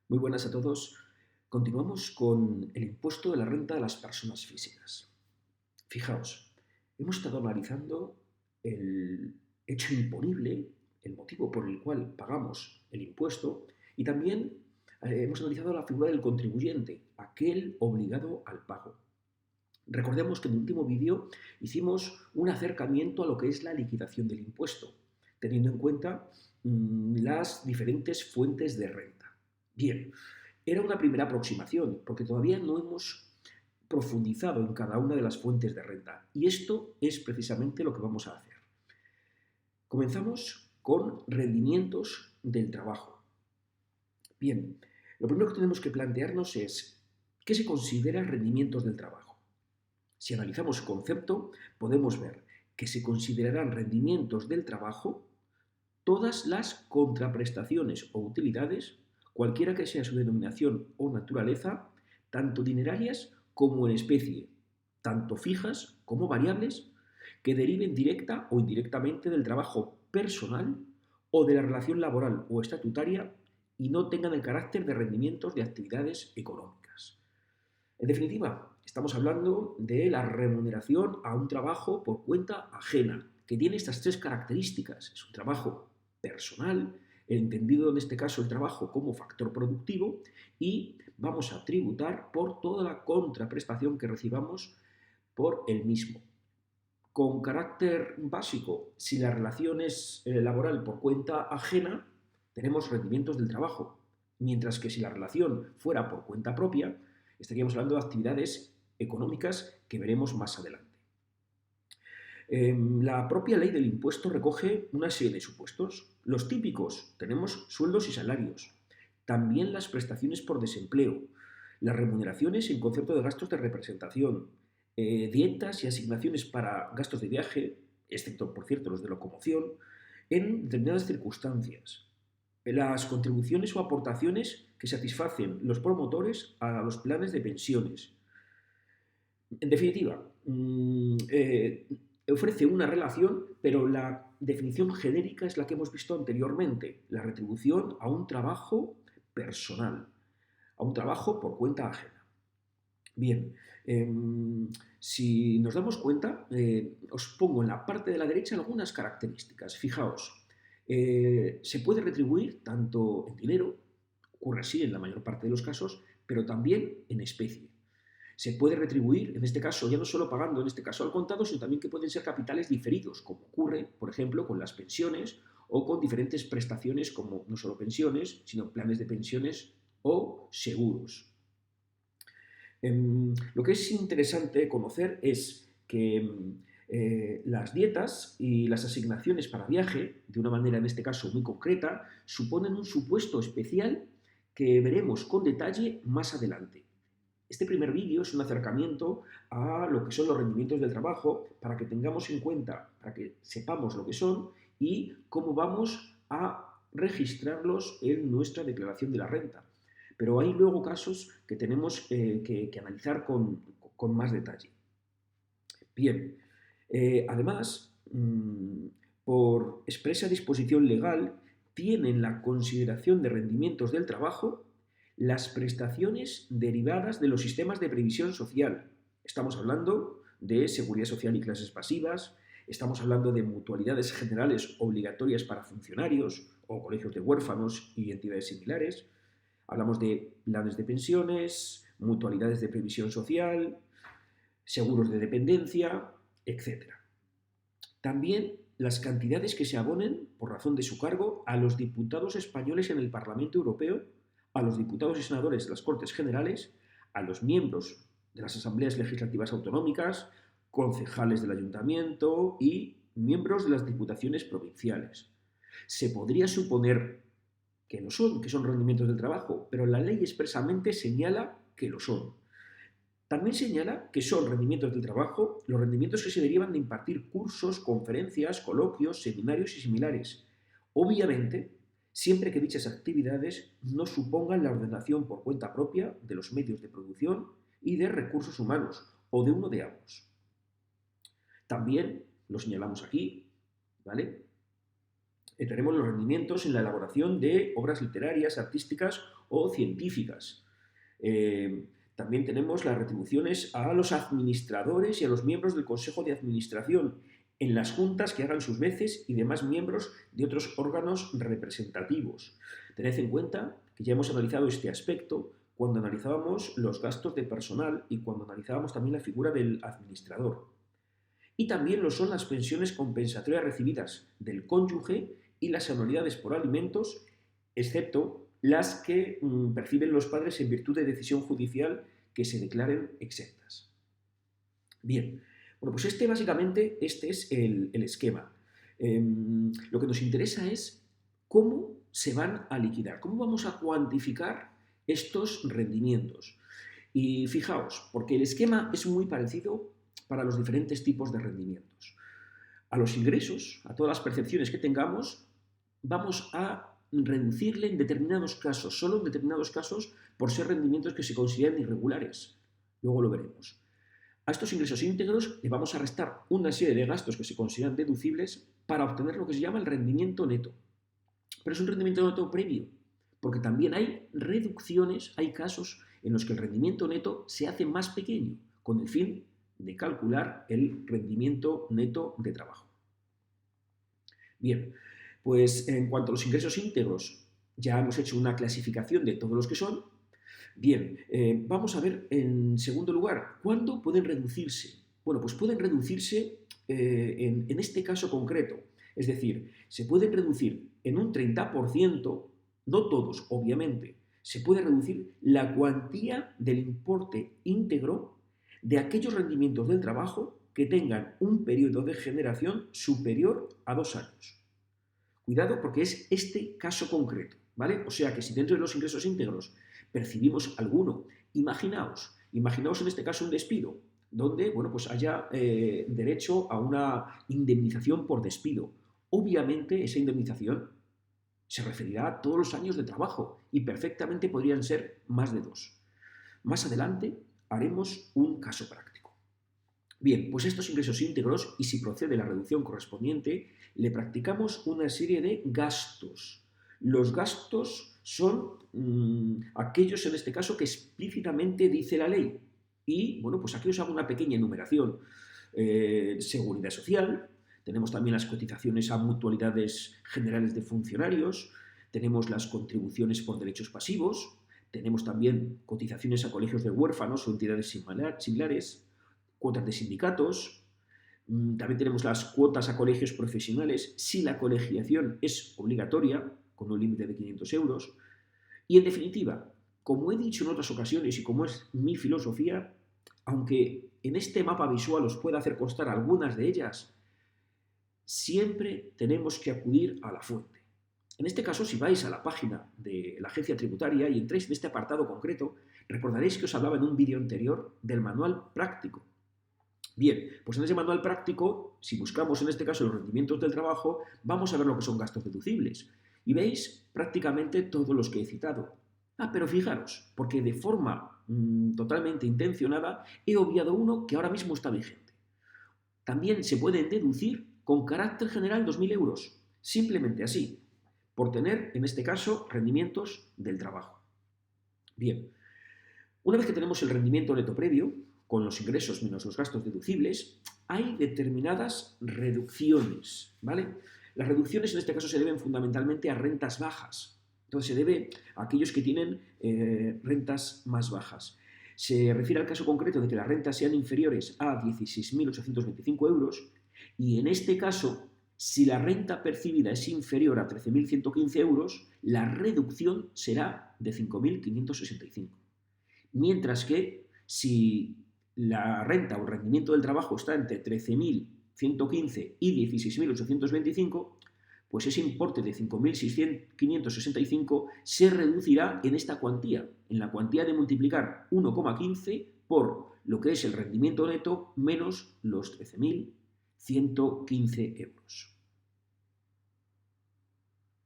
Muy buenas a todos. Continuamos con el impuesto de la renta de las personas físicas. Fijaos, hemos estado analizando el hecho imponible, el motivo por el cual pagamos el impuesto, y también hemos analizado la figura del contribuyente, aquel obligado al pago. Recordemos que en el último vídeo hicimos un acercamiento a lo que es la liquidación del impuesto, teniendo en cuenta las diferentes fuentes de renta. Bien, era una primera aproximación, porque todavía no hemos profundizado en cada una de las fuentes de renta, y esto es precisamente lo que vamos a hacer. Comenzamos con rendimientos del trabajo. Bien, lo primero que tenemos que plantearnos es ¿qué se considera rendimientos del trabajo? Si analizamos el concepto, podemos ver que se considerarán rendimientos del trabajo todas las contraprestaciones o utilidades, cualquiera que sea su denominación o naturaleza, tanto dinerarias como en especie, tanto fijas como variables, que deriven directa o indirectamente del trabajo personal o de la relación laboral o estatutaria y no tengan el carácter de rendimientos de actividades económicas. En definitiva, estamos hablando de la remuneración a un trabajo por cuenta ajena, que tiene estas tres características. Es un trabajo personal, entendido en este caso el trabajo como factor productivo, y vamos a tributar por toda la contraprestación que recibamos por el mismo. Con carácter básico, si la relación es laboral por cuenta ajena, tenemos rendimientos del trabajo, mientras que si la relación fuera por cuenta propia, estaríamos hablando de actividades económicas que veremos más adelante. La propia ley del impuesto recoge una serie de supuestos. Los típicos, tenemos sueldos y salarios, también las prestaciones por desempleo, las remuneraciones en concepto de gastos de representación, dietas y asignaciones para gastos de viaje, excepto, por cierto, los de locomoción, en determinadas circunstancias. Las contribuciones o aportaciones que satisfacen los promotores a los planes de pensiones. En definitiva, ofrece una relación, pero la definición genérica es la que hemos visto anteriormente, la retribución a un trabajo personal, a un trabajo por cuenta ajena. Bien, si nos damos cuenta, os pongo en la parte de la derecha algunas características. Fijaos, se puede retribuir tanto en dinero, ocurre así en la mayor parte de los casos, pero también en especie. Se puede retribuir, en este caso, ya no solo pagando, en este caso al contado, sino también que pueden ser capitales diferidos, como ocurre, por ejemplo, con las pensiones o con diferentes prestaciones como no solo pensiones, sino planes de pensiones o seguros. Lo que es interesante conocer es que las dietas y las asignaciones para viaje, de una manera en este caso muy concreta, suponen un supuesto especial que veremos con detalle más adelante. Este primer vídeo es un acercamiento a lo que son los rendimientos del trabajo para que tengamos en cuenta, para que sepamos lo que son y cómo vamos a registrarlos en nuestra declaración de la renta. Pero hay luego casos que tenemos que analizar con más detalle. Bien, además, por expresa disposición legal, tienen la consideración de rendimientos del trabajo las prestaciones derivadas de los sistemas de previsión social. Estamos hablando de seguridad social y clases pasivas, estamos hablando de mutualidades generales obligatorias para funcionarios o colegios de huérfanos y entidades similares. Hablamos de planes de pensiones, mutualidades de previsión social, seguros de dependencia, etc. También las cantidades que se abonen por razón de su cargo a los diputados españoles en el Parlamento Europeo, a los diputados y senadores de las Cortes Generales, a los miembros de las Asambleas Legislativas Autonómicas, concejales del Ayuntamiento y miembros de las Diputaciones Provinciales. Se podría suponer que no son, que son rendimientos del trabajo, pero la ley expresamente señala que lo son. También señala que son rendimientos del trabajo los rendimientos que se derivan de impartir cursos, conferencias, coloquios, seminarios y similares. Obviamente, siempre que dichas actividades no supongan la ordenación por cuenta propia de los medios de producción y de recursos humanos, o de uno de ambos. También lo señalamos aquí, ¿vale? Tenemos los rendimientos en la elaboración de obras literarias, artísticas o científicas. También tenemos las retribuciones a los administradores y a los miembros del Consejo de Administración en las juntas que hagan sus veces y demás miembros de otros órganos representativos. Tened en cuenta que ya hemos analizado este aspecto cuando analizábamos los gastos de personal y cuando analizábamos también la figura del administrador. Y también lo son las pensiones compensatorias recibidas del cónyuge y las anualidades por alimentos, excepto las que perciben los padres en virtud de decisión judicial que se declaren exentas. Bien, bueno, pues básicamente este es el esquema. Lo que nos interesa es cómo se van a liquidar, cómo vamos a cuantificar estos rendimientos. Y fijaos, porque el esquema es muy parecido para los diferentes tipos de rendimientos. A los ingresos, a todas las percepciones que tengamos, vamos a reducirle en determinados casos, solo en determinados casos, por ser rendimientos que se consideran irregulares. Luego lo veremos. A estos ingresos íntegros le vamos a restar una serie de gastos que se consideran deducibles para obtener lo que se llama el rendimiento neto. Pero es un rendimiento neto previo, porque también hay reducciones, hay casos en los que el rendimiento neto se hace más pequeño, con el fin de calcular el rendimiento neto de trabajo. Bien, pues en cuanto a los ingresos íntegros, ya hemos hecho una clasificación de todos los que son. Bien, vamos a ver en segundo lugar, ¿cuándo pueden reducirse? Bueno, pues pueden reducirse en este caso concreto. Es decir, se pueden reducir en un 30%, no todos, obviamente, se puede reducir la cuantía del importe íntegro de aquellos rendimientos del trabajo que tengan un periodo de generación superior a 2 años. Cuidado porque es este caso concreto, ¿vale? O sea que si dentro de los ingresos íntegros percibimos alguno, imaginaos en este caso un despido, donde, bueno, pues haya derecho a una indemnización por despido. Obviamente esa indemnización se referirá a todos los años de trabajo y perfectamente podrían ser más de 2. Más adelante haremos un caso práctico. Bien, pues estos ingresos íntegros, y si procede la reducción correspondiente, le practicamos una serie de gastos. Los gastos son aquellos, en este caso, que explícitamente dice la ley. Y, bueno, pues aquí os hago una pequeña enumeración. Seguridad social, tenemos también las cotizaciones a mutualidades generales de funcionarios, tenemos las contribuciones por derechos pasivos, tenemos también cotizaciones a colegios de huérfanos o entidades similares, cuotas de sindicatos, también tenemos las cuotas a colegios profesionales si la colegiación es obligatoria, con un límite de 500 euros. Y en definitiva, como he dicho en otras ocasiones y como es mi filosofía, aunque en este mapa visual os pueda hacer constar algunas de ellas, siempre tenemos que acudir a la fuente. En este caso, si vais a la página de la agencia tributaria y entráis en este apartado concreto, recordaréis que os hablaba en un vídeo anterior del manual práctico. Bien, pues en ese manual práctico, si buscamos en este caso los rendimientos del trabajo, vamos a ver lo que son gastos deducibles. Y veis prácticamente todos los que he citado. Pero fijaros, porque de forma totalmente intencionada he obviado uno que ahora mismo está vigente. También se pueden deducir con carácter general 2.000 euros, simplemente así, por tener, en este caso, rendimientos del trabajo. Bien, una vez que tenemos el rendimiento neto previo, con los ingresos menos los gastos deducibles, hay determinadas reducciones, ¿vale? Las reducciones en este caso se deben fundamentalmente a rentas bajas. Entonces se debe a aquellos que tienen rentas más bajas. Se refiere al caso concreto de que las rentas sean inferiores a 16.825 euros y en este caso, si la renta percibida es inferior a 13.115 euros, la reducción será de 5.565. Mientras que si la renta o el rendimiento del trabajo está entre 13.115 y 16.825, pues ese importe de 5.565 se reducirá en esta cuantía, en la cuantía de multiplicar 1,15 por lo que es el rendimiento neto menos los 13.115 euros.